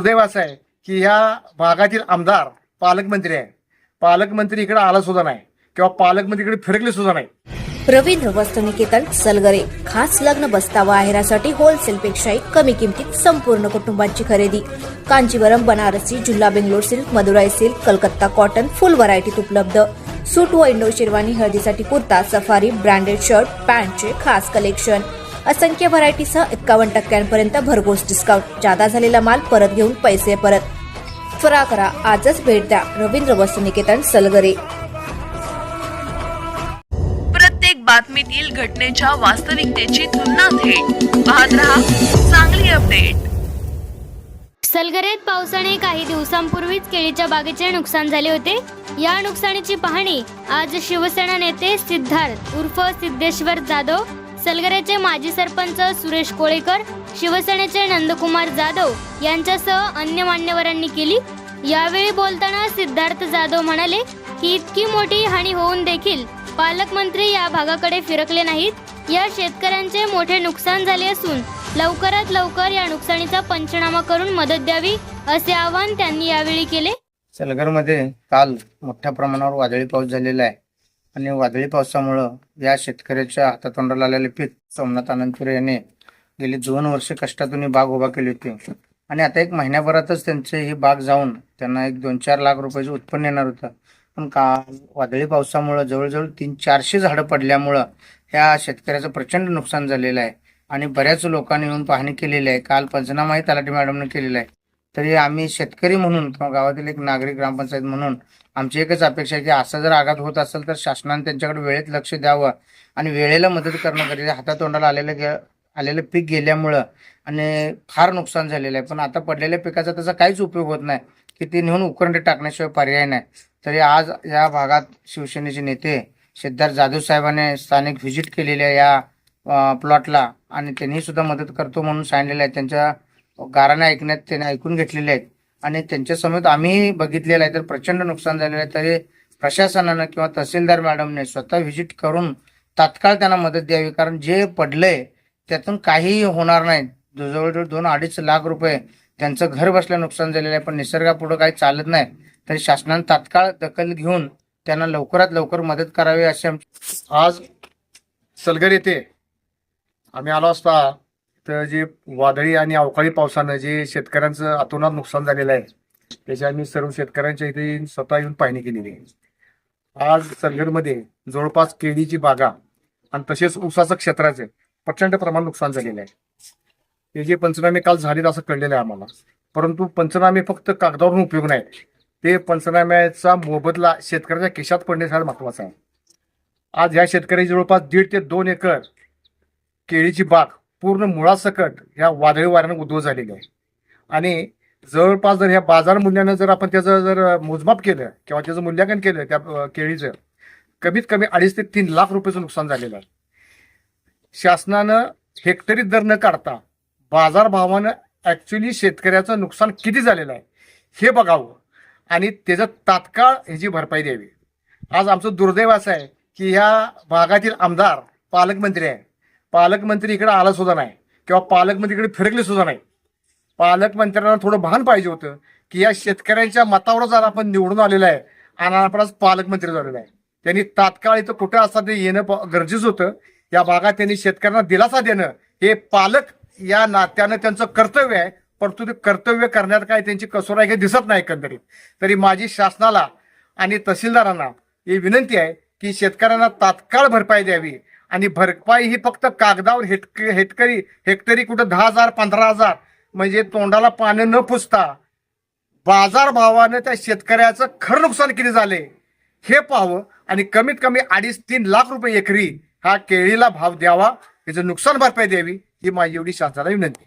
दुर्दैव असं आहे की ह्या भागातील आमदार पालकमंत्री आहे, पालकमंत्री इकडे आला सुद्धा नाही किंवा पालकमंत्री इकडे फिरकले सुद्धा नाही. रवींद्र वस्त्रनिकेतन सलगरे खास लग्न बस्तावा आहेरासाठी होलसेल पेक्षाही कमी किमतीत संपूर्ण कुटुंबाची खरेदी. कांचीवरम, बनारसी, झुल्ला, Bangalore silk, Madurai silk, Calcutta cotton full व्हरायटीत उपलब्ध. सूट व इंडो शेरवानी, हळदीसाठी कुर्ता, सफारी, ब्रँडेड शर्ट, पॅन्टचे खास कलेक्शन. असंख्य व्हरायटीसह 51% भरघोस डिस्काउंट. जादा झालेला माल परत घेऊन पैसे परत. त्वरा करा, आजच भेट द्या रवींद्र वस्त्रनिकेतन सलगरे. प्रत्येक बातमीतील घटनेच्या वास्तविकतेची तुलना थेट पाहत रहा चांगली अपडेट. सलगरेत पावसाने काही दिवसांपूर्वीच केळीच्या बागेचे नुकसान झाले होते. या नुकसानीची पाहणी आज शिवसेना नेते सिद्धार्थ उर्फ सिद्धेश्वर जाधव, सलगरेचे माजी सरपंच सुरेश कोळेकर, शिवसेनेचे नंदकुमार जाधव यांच्यासह अन्य मान्यवरांनी केली. यावेळी बोलताना सिद्धार्थ जाधव म्हणाले की इतकी मोठी हानी होऊन देखील पालकमंत्री या भागाकडे फिरकले नाहीत. या शेतकऱ्यांचे मोठे नुकसान झाले असून लवकरात लवकर या नुकसानीचा पंचनामा करून मदत द्यावी असे आवाहन त्यांनी यावेळी केले. सलगरमध्ये काल मोठ्या प्रमाणावर वादळी पाऊस झालेला आहे आणि वादळी पावसामुळं या शेतकऱ्याच्या हातातोंडाला आलेले पीक सोमनाथ आनंदपुरे यांनी गेली 2 वर्ष कष्टातून ही बाग उभा केली होती आणि आता 1 महिन्याभरातच त्यांची ही बाग जाऊन त्यांना 1-2-4 लाख रुपयाचं उत्पन्न येणार होतं. पण काल वादळी पावसामुळं जवळजवळ 300-400 झाडं पडल्यामुळं ह्या शेतकऱ्याचं प्रचंड नुकसान झालेलं आहे आणि बऱ्याच लोकांनी येऊन पाहणी केलेली आहे. काल पंचनामाही तलाठी मॅडमने केलेला आहे. तरी आम्ही शेतकरी म्हणून किंवा गावातील एक नागरिक ग्रामपंचायत म्हणून आमची एकच अपेक्षा आहे की असा जर आघात होत असेल तर शासनाने त्यांच्याकडे वेळेत लक्ष द्यावं आणि वेळेला मदत करणं गरजेचं. हातातोंडाला आलेलं पीक गेल्यामुळं आणि फार नुकसान झालेलं आहे. पण आता पडलेल्या पिकाचा त्याचा काहीच उपयोग होत नाही की ते नेऊन उकरंडे टाकण्याशिवाय पर्याय नाही. तरी आज या भागात शिवसेनेचे नेते सिद्धार्थ जाधव साहेबांनी स्थानिक व्हिजिट केलेली आहे या प्लॉटला आणि त्यांनी सुद्धा मदत करतो म्हणून सांगितलेलं आहे. त्यांच्या गाराने ऐकण्यात त्यांनी ऐकून घेतलेले आहेत आणि त्यांच्या समोर आम्ही बघितलेलं आहे. तर प्रचंड नुकसान झालेलं आहे. तरी प्रशासनानं किंवा तहसीलदार मॅडमने स्वतः व्हिजिट करून तात्काळ त्यांना मदत द्यावी, कारण जे पडलंय त्यातून काहीही होणार नाही. जवळजवळ 2-2.5 लाख रुपये त्यांचं घर बसल्या नुकसान झालेलं आहे. पण निसर्गापुढं काही चालत नाही. तरी शासनाने तात्काळ दखल घेऊन त्यांना लवकरात लवकर मदत करावी असे आज सलगर येथे आम्ही आलो असता तर जे वादळी आणि अवकाळी पावसानं जे शेतकऱ्यांचं अतोनात नुकसान झालेलं आहे त्याची आम्ही सर्व शेतकऱ्यांच्या इथे स्वतः येऊन पाहणी केलेली आहे. आज सलगरमध्ये जवळपास केळीची बागा आणि तसेच ऊसाचं क्षेत्राचे प्रचंड प्रमाणात नुकसान झालेलं आहे. हे जे पंचनामे काल झालेत असं कळलेलं आहे आम्हाला, परंतु पंचनामे फक्त कागदावरून उपयोग नाही. ते पंचनाम्याचा मोबदला शेतकऱ्याच्या खिशात पडण्यासाठी महत्वाचा आहे. आज ह्या शेतकऱ्याची जवळपास 1.5 ते 2 एकर केळीची बाग पूर्ण मुळासकट ह्या वादळी वाऱ्यानं उद्ध्वस्त झालेली आहे आणि जवळपास जर ह्या बाजार मूल्यानं जर आपण त्याचं जर मोजमाप केलं किंवा त्याचं मूल्यांकन केलं त्या केळीचं कमीत कमी 2.5 ते 3 लाख रुपयाचं नुकसान झालेलं आहे. शासनानं हेक्टरी दर न काढता बाजारभावानं ॲक्च्युली शेतकऱ्याचं नुकसान किती झालेलं आहे हे बघावं आणि त्याचं तात्काळ ह्याची भरपाई द्यावी. आज आमचं दुर्दैव असं आहे की ह्या भागातील आमदार पालकमंत्री आहे, पालकमंत्री इकडे आला सुद्धा नाही किंवा पालकमंत्री इकडे फिरकले सुद्धा नाही. पालकमंत्र्यांना थोडं भान पाहिजे होतं की या शेतकऱ्यांच्या मतावरच आज आपण निवडून आलेलं आहे आणि आपण आज पालकमंत्री झालेला आहे. त्यांनी तात्काळ इथं कुठं असं ते येणं गरजेचं होतं. या भागात त्यांनी शेतकऱ्यांना दिलासा देणं हे पालक या नात्यानं त्यांचं कर्तव्य आहे, परंतु ते कर्तव्य करण्यात काय त्यांची कसोर आहे हे दिसत नाही एकंदरीत. तरी माझी शासनाला आणि तहसीलदारांना ही विनंती आहे की शेतकऱ्यांना तात्काळ भरपाई द्यावी आणि भरपाई ही फक्त कागदावर हेक्टरी कुठं 10,000 15,000 म्हणजे तोंडाला पाणी न पुसता बाजार भावानं त्या शेतकऱ्याचं खरं नुकसान किती झाले हे पाहावं आणि कमीत कमी 2.5-3 लाख रुपये एकरी हा केळीला भाव द्यावा, त्याचं नुकसान भरपाई द्यावी ही माझी एवढी शासनाला विनंती.